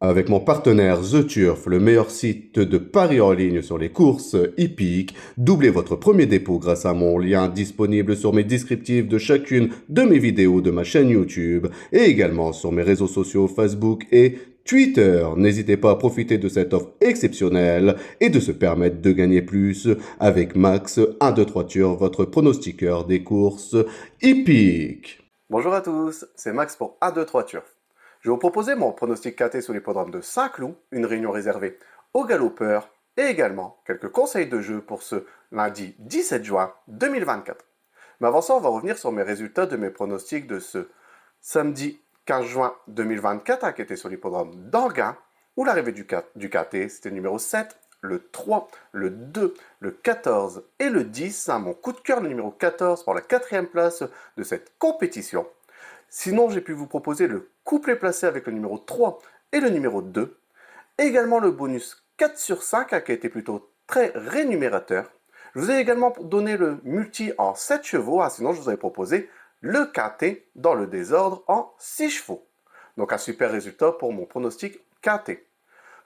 Avec mon partenaire The Turf, le meilleur site de paris en ligne sur les courses hippiques, doublez votre premier dépôt grâce à mon lien disponible sur mes descriptifs de chacune de mes vidéos de ma chaîne YouTube et également sur mes réseaux sociaux Facebook et Twitter. N'hésitez pas à profiter de cette offre exceptionnelle et de se permettre de gagner plus avec Max 123 Turf, votre pronostiqueur des courses hippiques. Bonjour à tous, c'est Max pour A23 Turf. Je vais vous proposer mon pronostic KT sur l'hippodrome de Saint-Cloud, une réunion réservée aux galopeurs et également quelques conseils de jeu pour ce lundi 17 juin 2024. Mais avant ça, on va revenir sur mes résultats de mes pronostics de ce samedi 15 juin 2024 qui était sur l'hippodrome d'Anguin, où l'arrivée du KT c'était le numéro 7, le 3, le 2, le 14 et le 10. Mon coup de cœur, le numéro 14 pour la 4e place de cette compétition. Sinon, j'ai pu vous proposer le couplet placé avec le numéro 3 et le numéro 2. Également le bonus 4 sur 5 qui a été plutôt très rémunérateur. Je vous ai également donné le multi en 7 chevaux. Sinon, je vous avais proposé le KT dans le désordre en 6 chevaux. Donc un super résultat pour mon pronostic KT.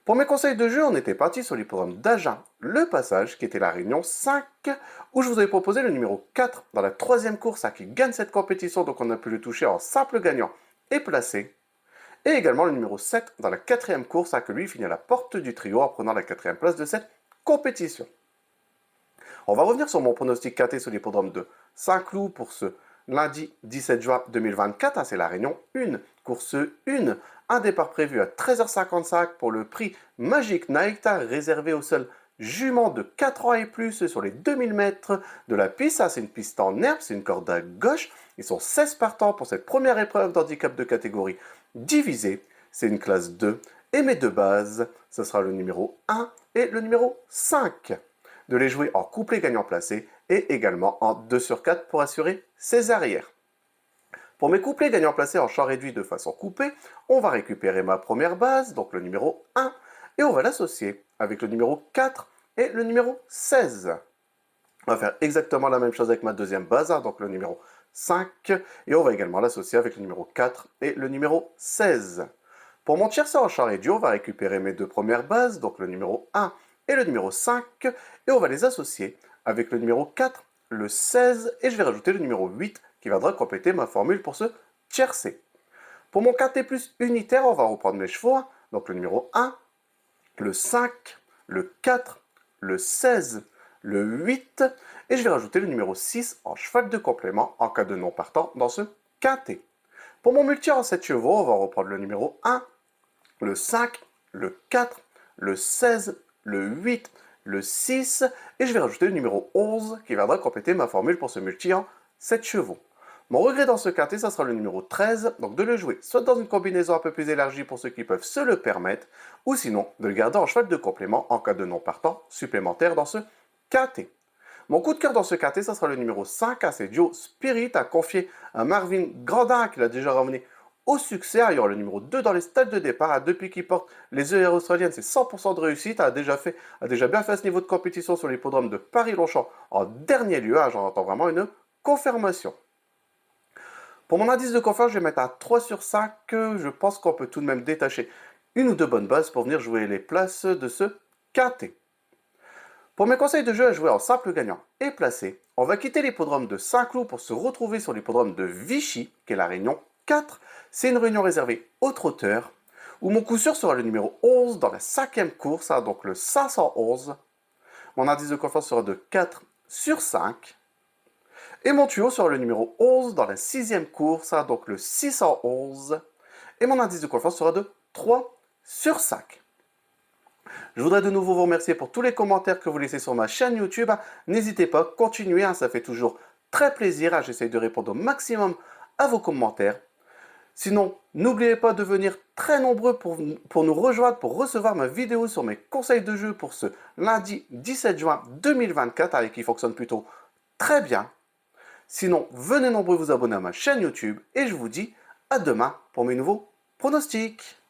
Pour mes conseils de jeu, on était parti sur l'hippodrome d'Agen, le passage qui était la réunion 5, où je vous avais proposé le numéro 4 dans la 3e course qui gagne cette compétition, donc on a pu le toucher en simple gagnant et placé. Et également le numéro 7 dans la 4e course que lui finit à la porte du trio en prenant la 4e place de cette compétition. On va revenir sur mon pronostic KT sur l'hippodrome de Saint-Cloud pour ce lundi 17 juin 2024, c'est la réunion 1, course 1, un départ prévu à 13h55 pour le prix Magic Night, réservé aux seuls juments de 4 ans et plus sur les 2000 mètres de la piste. C'est une piste en herbe, c'est une corde à gauche, ils sont 16 partants pour cette première épreuve d'handicap de catégorie divisée, c'est une classe 2, et mes deux bases, ce sera le numéro 1 et le numéro 5. De les jouer en couplet gagnant placé et également en 2 sur 4 pour assurer ses arrières. Pour mes couplets gagnants placés en champ réduit de façon coupée, on va récupérer ma première base, donc le numéro 1, et on va l'associer avec le numéro 4 et le numéro 16. On va faire exactement la même chose avec ma deuxième base, donc le numéro 5, et on va également l'associer avec le numéro 4 et le numéro 16. Pour mon tiercé en champ réduit, on va récupérer mes deux premières bases, donc le numéro 1 et le numéro 5, et on va les associer avec le numéro 4, le 16, et je vais rajouter le numéro 8 qui viendra compléter ma formule pour ce tiercé. Pour mon KT plus unitaire, on va reprendre mes chevaux, donc le numéro 1, le 5, le 4, le 16, le 8, et je vais rajouter le numéro 6 en cheval de complément en cas de non partant dans ce KT. Pour mon multi en 7 chevaux, on va reprendre le numéro 1, le 5, le 4, le 16, le 8, le 6, et je vais rajouter le numéro 11 qui viendra compléter ma formule pour ce multi en 7 chevaux. Mon regret dans ce KT, ça sera le numéro 13, donc de le jouer soit dans une combinaison un peu plus élargie pour ceux qui peuvent se le permettre, ou sinon de le garder en cheval de complément en cas de non partant supplémentaire dans ce KT. Mon coup de cœur dans ce KT, ça sera le numéro 5, c'est Joe Spirit, à confier à Marvin Grandin qui l'a déjà ramené au succès. Il y aura le numéro 2 dans les stades de départ. Depuis qu'il porte les œillères australiennes, c'est 100% de réussite. A déjà bien fait à ce niveau de compétition sur l'hippodrome de Paris-Longchamp en dernier lieu. J'en entends vraiment une confirmation. Pour mon indice de confiance, je vais mettre un 3 sur 5. Je pense qu'on peut tout de même détacher une ou deux bonnes bases pour venir jouer les places de ce KT. Pour mes conseils de jeu à jouer en simple gagnant et placé, on va quitter l'hippodrome de Saint-Cloud pour se retrouver sur l'hippodrome de Vichy, qui est la réunion 4. C'est une réunion réservée aux trotteurs, où mon coup sûr sera le numéro 11 dans la 5e course, donc le 511. Mon indice de confiance sera de 4 sur 5. Et mon tuyau sera le numéro 11 dans la 6e course, donc le 611. Et mon indice de confiance sera de 3 sur 5. Je voudrais de nouveau vous remercier pour tous les commentaires que vous laissez sur ma chaîne YouTube. N'hésitez pas, continuez, ça fait toujours très plaisir. J'essaie de répondre au maximum à vos commentaires. Sinon, n'oubliez pas de venir très nombreux pour nous rejoindre, pour recevoir ma vidéo sur mes conseils de jeu pour ce lundi 17 juin 2024, qui fonctionne plutôt très bien. Sinon, venez nombreux vous abonner à ma chaîne YouTube et je vous dis à demain pour mes nouveaux pronostics.